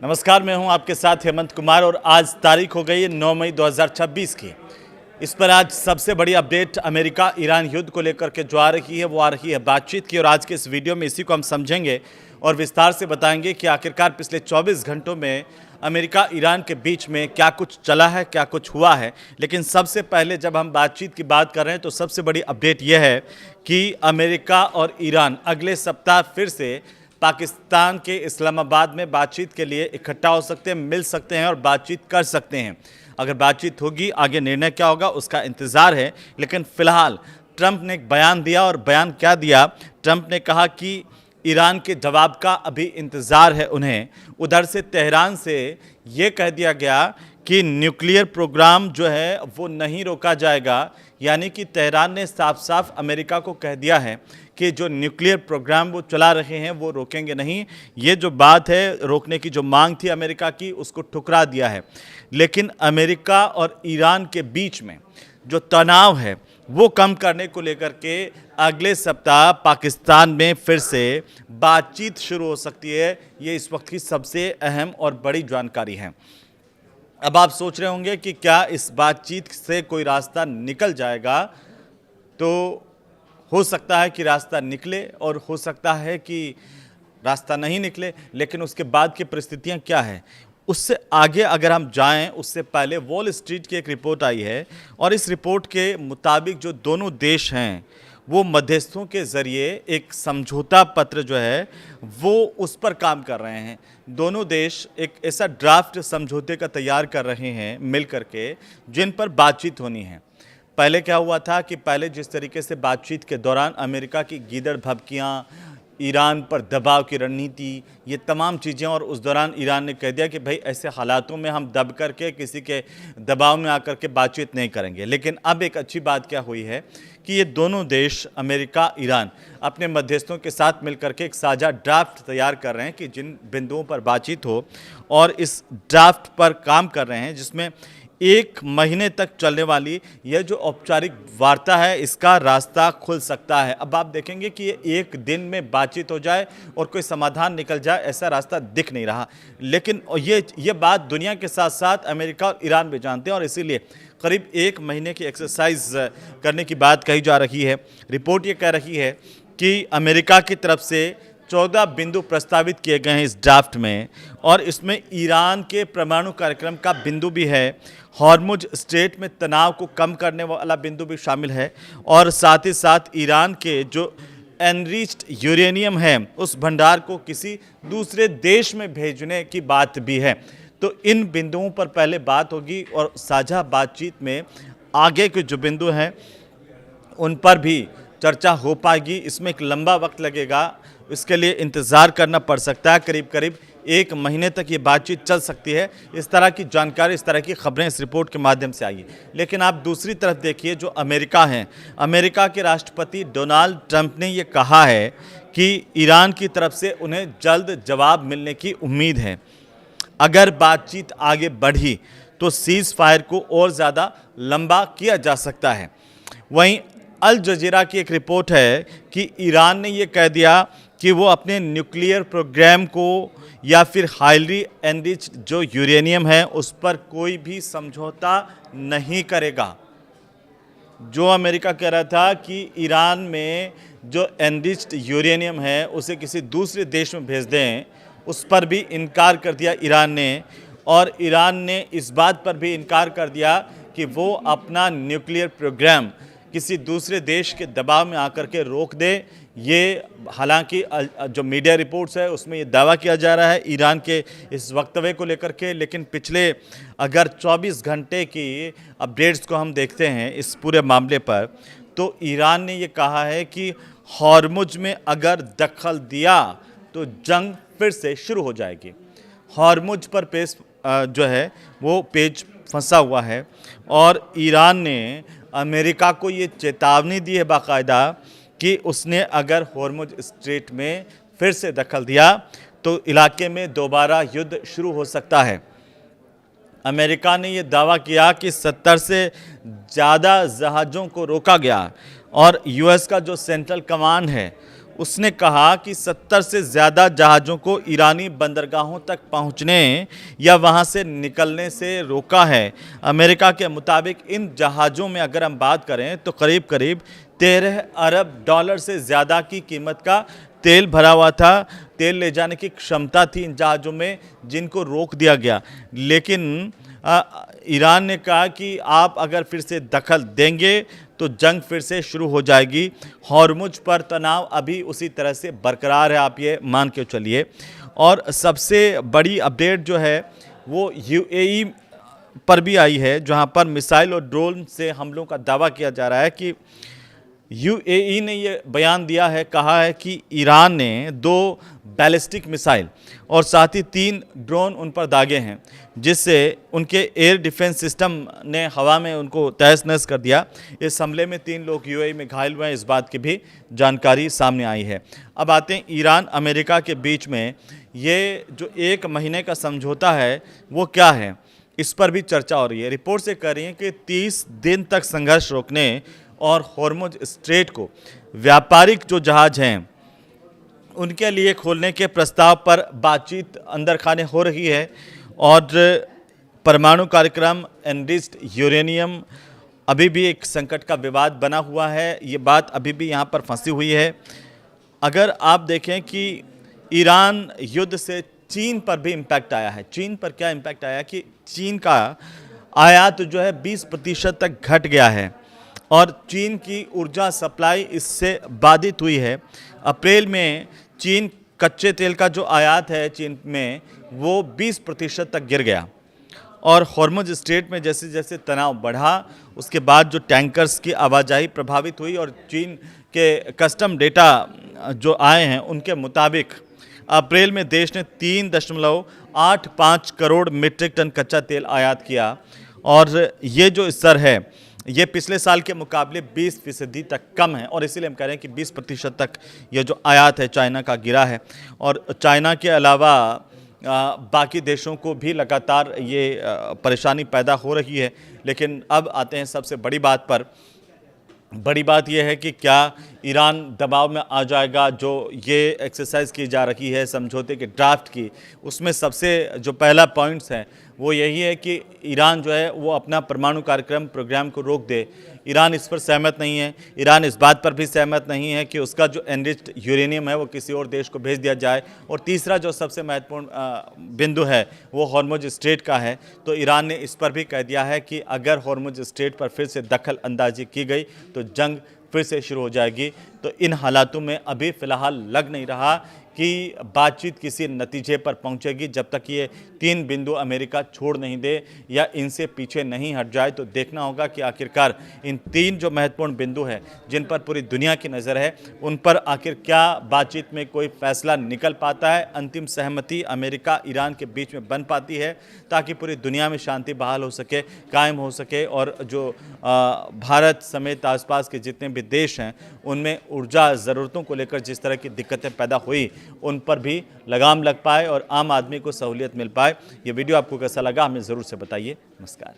नमस्कार, मैं हूं आपके साथ हेमंत कुमार और आज तारीख हो गई है 9 मई 2026 की। इस पर आज सबसे बड़ी अपडेट अमेरिका ईरान युद्ध को लेकर के जो आ रही है वो आ रही है बातचीत की। और आज के इस वीडियो में इसी को हम समझेंगे और विस्तार से बताएंगे कि आखिरकार पिछले 24 घंटों में अमेरिका ईरान के बीच में क्या कुछ चला है, क्या कुछ हुआ है। लेकिन सबसे पहले जब हम बातचीत की बात कर रहे हैं तो सबसे बड़ी अपडेट यह है कि अमेरिका और ईरान अगले सप्ताह फिर से पाकिस्तान के इस्लामाबाद में बातचीत के लिए इकट्ठा हो सकते हैं, मिल सकते हैं और बातचीत कर सकते हैं। अगर बातचीत होगी, आगे निर्णय क्या होगा उसका इंतज़ार है। लेकिन फिलहाल ट्रंप ने एक बयान दिया और बयान क्या दिया? ट्रंप ने कहा कि ईरान के जवाब का अभी इंतज़ार है उन्हें। उधर से तेहरान से ये कह दिया गया कि न्यूक्लियर प्रोग्राम जो है वो नहीं रोका जाएगा। यानी कि तेहरान ने साफ साफ अमेरिका को कह दिया है कि जो न्यूक्लियर प्रोग्राम वो चला रहे हैं वो रोकेंगे नहीं। ये जो बात है, रोकने की जो मांग थी अमेरिका की, उसको ठुकरा दिया है। लेकिन अमेरिका और ईरान के बीच में जो तनाव है वो कम करने को लेकर के अगले सप्ताह पाकिस्तान में फिर से बातचीत शुरू हो सकती है। ये इस वक्त की सबसे अहम और बड़ी जानकारी है। अब आप सोच रहे होंगे कि क्या इस बातचीत से कोई रास्ता निकल जाएगा? तो हो सकता है कि रास्ता निकले और हो सकता है कि रास्ता नहीं निकले। लेकिन उसके बाद की परिस्थितियां क्या है, उससे आगे अगर हम जाएं, उससे पहले वॉल स्ट्रीट की एक रिपोर्ट आई है और इस रिपोर्ट के मुताबिक जो दोनों देश हैं वो मध्यस्थों के ज़रिए एक समझौता पत्र जो है वो उस पर काम कर रहे हैं। दोनों देश एक ऐसा ड्राफ्ट समझौते का तैयार कर रहे हैं मिल करके, जिन पर बातचीत होनी है। पहले क्या हुआ था कि पहले जिस तरीके से बातचीत के दौरान अमेरिका की गीदड़ भभकियाँ, ईरान पर दबाव की रणनीति, ये तमाम चीज़ें, और उस दौरान ईरान ने कह दिया कि भाई ऐसे हालातों में हम दब करके किसी के दबाव में आकर के बातचीत नहीं करेंगे। लेकिन अब एक अच्छी बात क्या हुई है कि ये दोनों देश अमेरिका, ईरान अपने मध्यस्थों के साथ मिलकर के एक साझा ड्राफ्ट तैयार कर रहे हैं कि जिन बिंदुओं पर बातचीत हो, और इस ड्राफ्ट पर काम कर रहे हैं जिसमें 1 महीने तक चलने वाली यह जो औपचारिक वार्ता है इसका रास्ता खुल सकता है। अब आप देखेंगे कि ये 1 दिन में बातचीत हो जाए और कोई समाधान निकल जाए, ऐसा रास्ता दिख नहीं रहा। लेकिन ये बात दुनिया के साथ साथ अमेरिका और ईरान भी जानते हैं और इसीलिए करीब 1 महीने की एक्सरसाइज करने की बात कही जा रही है। रिपोर्ट ये कह रही है कि अमेरिका की तरफ से 14 बिंदु प्रस्तावित किए गए हैं इस ड्राफ्ट में, और इसमें ईरान के परमाणु कार्यक्रम का बिंदु भी है, हॉर्मुज स्ट्रेट में तनाव को कम करने वाला बिंदु भी शामिल है, और साथ ही साथ ईरान के जो एनरिच्ड यूरेनियम है उस भंडार को किसी दूसरे देश में भेजने की बात भी है। तो इन बिंदुओं पर पहले बात होगी और साझा बातचीत में आगे के जो बिंदु हैं उन पर भी चर्चा हो पाएगी। इसमें एक लंबा वक्त लगेगा, इसके लिए इंतज़ार करना पड़ सकता है। करीब करीब 1 महीने तक ये बातचीत चल सकती है। इस तरह की जानकारी, इस तरह की खबरें इस रिपोर्ट के माध्यम से आई है। लेकिन आप दूसरी तरफ देखिए, जो अमेरिका है, अमेरिका के राष्ट्रपति डोनाल्ड ट्रंप ने ये कहा है कि ईरान की तरफ से उन्हें जल्द जवाब मिलने की उम्मीद है। अगर बातचीत आगे बढ़ी तो सीज़ फायर को और ज़्यादा लंबा किया जा सकता है। वहीं अल जजीरा की एक रिपोर्ट है कि ईरान ने ये कह दिया कि वो अपने न्यूक्लियर प्रोग्राम को या फिर हाईली एनरिच्ड जो यूरेनियम है उस पर कोई भी समझौता नहीं करेगा। जो अमेरिका कह रहा था कि ईरान में जो एनरिच्ड यूरेनियम है उसे किसी दूसरे देश में भेज दें, उस पर भी इनकार कर दिया ईरान ने। और ईरान ने इस बात पर भी इनकार कर दिया कि वो अपना न्यूक्लियर प्रोग्राम किसी दूसरे देश के दबाव में आकर के रोक दे। ये हालांकि जो मीडिया रिपोर्ट्स है उसमें ये दावा किया जा रहा है ईरान के इस वक्तव्य को लेकर के। लेकिन पिछले अगर 24 घंटे की अपडेट्स को हम देखते हैं इस पूरे मामले पर, तो ईरान ने ये कहा है कि हॉर्मुज में अगर दखल दिया तो जंग फिर से शुरू हो जाएगी। हॉर्मुज पर जो है वो पेज फंसा हुआ है और ईरान ने अमेरिका को ये चेतावनी दी है बाकायदा कि उसने अगर हॉर्मुज स्ट्रेट में फिर से दखल दिया तो इलाके में दोबारा युद्ध शुरू हो सकता है। अमेरिका ने ये दावा किया कि 70 से ज़्यादा जहाज़ों को रोका गया और यूएस का जो सेंट्रल कमांड है उसने कहा कि 70 से ज़्यादा जहाज़ों को ईरानी बंदरगाहों तक पहुंचने या वहां से निकलने से रोका है। अमेरिका के मुताबिक इन जहाज़ों में अगर हम बात करें तो करीब करीब 13 अरब डॉलर से ज़्यादा की कीमत का तेल भरा हुआ था। तेल ले जाने की क्षमता थी इन जहाज़ों में, जिनको रोक दिया गया। लेकिन ईरान ने कहा कि आप अगर फिर से दखल देंगे तो जंग फिर से शुरू हो जाएगी। हॉर्मुज पर तनाव अभी उसी तरह से बरकरार है, आप ये मान के चलिए। और सबसे बड़ी अपडेट जो है वो यूएई पर भी आई है, जहां पर मिसाइल और ड्रोन से हमलों का दावा किया जा रहा है कि यूएई ने ये बयान दिया है, कहा है कि ईरान ने 2 बैलिस्टिक मिसाइल और साथ ही 3 ड्रोन उन पर दागे हैं, जिससे उनके एयर डिफेंस सिस्टम ने हवा में उनको तहस-नहस कर दिया। इस हमले में 3 लोग यूएई में घायल हुए हैं, इस बात की भी जानकारी सामने आई है। अब आते हैं ईरान अमेरिका के बीच में ये जो 1 महीने का समझौता है वो क्या है, इस पर भी चर्चा हो रही है। रिपोर्ट से कह रही है कि 30 दिन तक संघर्ष रोकने और हॉर्मुज स्ट्रेट को व्यापारिक जो जहाज हैं उनके लिए खोलने के प्रस्ताव पर बातचीत अंदर खाने हो रही है। और परमाणु कार्यक्रम, एनरिच्ड यूरेनियम अभी भी एक संकट का विवाद बना हुआ है, ये बात अभी भी यहाँ पर फंसी हुई है। अगर आप देखें कि ईरान युद्ध से चीन पर भी इम्पैक्ट आया है। चीन पर क्या इम्पैक्ट आया कि चीन का आयात जो है 20% तक घट गया है और चीन की ऊर्जा सप्लाई इससे बाधित हुई है। अप्रैल में चीन कच्चे तेल का जो आयात है चीन में वो 20% तक गिर गया। और हॉर्मुज स्ट्रेट में जैसे जैसे तनाव बढ़ा उसके बाद जो टैंकर्स की आवाजाही प्रभावित हुई और चीन के कस्टम डेटा जो आए हैं उनके मुताबिक अप्रैल में देश ने 3.85 करोड़ मीट्रिक टन कच्चा तेल आयात किया और ये जो स्तर है ये पिछले साल के मुकाबले 20% तक कम है। और इसीलिए हम कह रहे हैं कि 20% तक ये जो आयात है चाइना का गिरा है। और चाइना के अलावा बाकी देशों को भी लगातार ये परेशानी पैदा हो रही है। लेकिन अब आते हैं सबसे बड़ी बात पर। बड़ी बात यह है कि क्या ईरान दबाव में आ जाएगा। जो ये एक्सरसाइज की जा रही है समझौते के ड्राफ्ट की, उसमें सबसे जो पहला पॉइंट्स है वो यही है कि ईरान जो है वो अपना परमाणु प्रोग्राम को रोक दे। ईरान इस पर सहमत नहीं है। ईरान इस बात पर भी सहमत नहीं है कि उसका जो एनरिच्ड यूरेनियम है वो किसी और देश को भेज दिया जाए। और तीसरा जो सबसे महत्वपूर्ण बिंदु है वो हॉर्मुज स्ट्रेट का है। तो ईरान ने इस पर भी कह दिया है कि अगर हॉर्मुज स्ट्रेट पर फिर से दखल अंदाजी की गई तो जंग फिर से शुरू हो जाएगी। तो इन हालातों में अभी फ़िलहाल लग नहीं रहा कि बातचीत किसी नतीजे पर पहुंचेगी जब तक ये 3 बिंदु अमेरिका छोड़ नहीं दे या इनसे पीछे नहीं हट जाए। तो देखना होगा कि आखिरकार इन 3 जो महत्वपूर्ण बिंदु हैं जिन पर पूरी दुनिया की नज़र है उन पर आखिर क्या बातचीत में कोई फैसला निकल पाता है, अंतिम सहमति अमेरिका ईरान के बीच में बन पाती है ताकि पूरी दुनिया में शांति बहाल हो सके, कायम हो सके। और जो भारत समेत आसपास के जितने भी देश हैं उनमें ऊर्जा ज़रूरतों को लेकर जिस तरह की दिक्कतें पैदा हुई उन पर भी लगाम लग पाए और आम आदमी को सहूलियत मिल पाए। ये वीडियो आपको कैसा लगा हमें ज़रूर से बताइए। नमस्कार।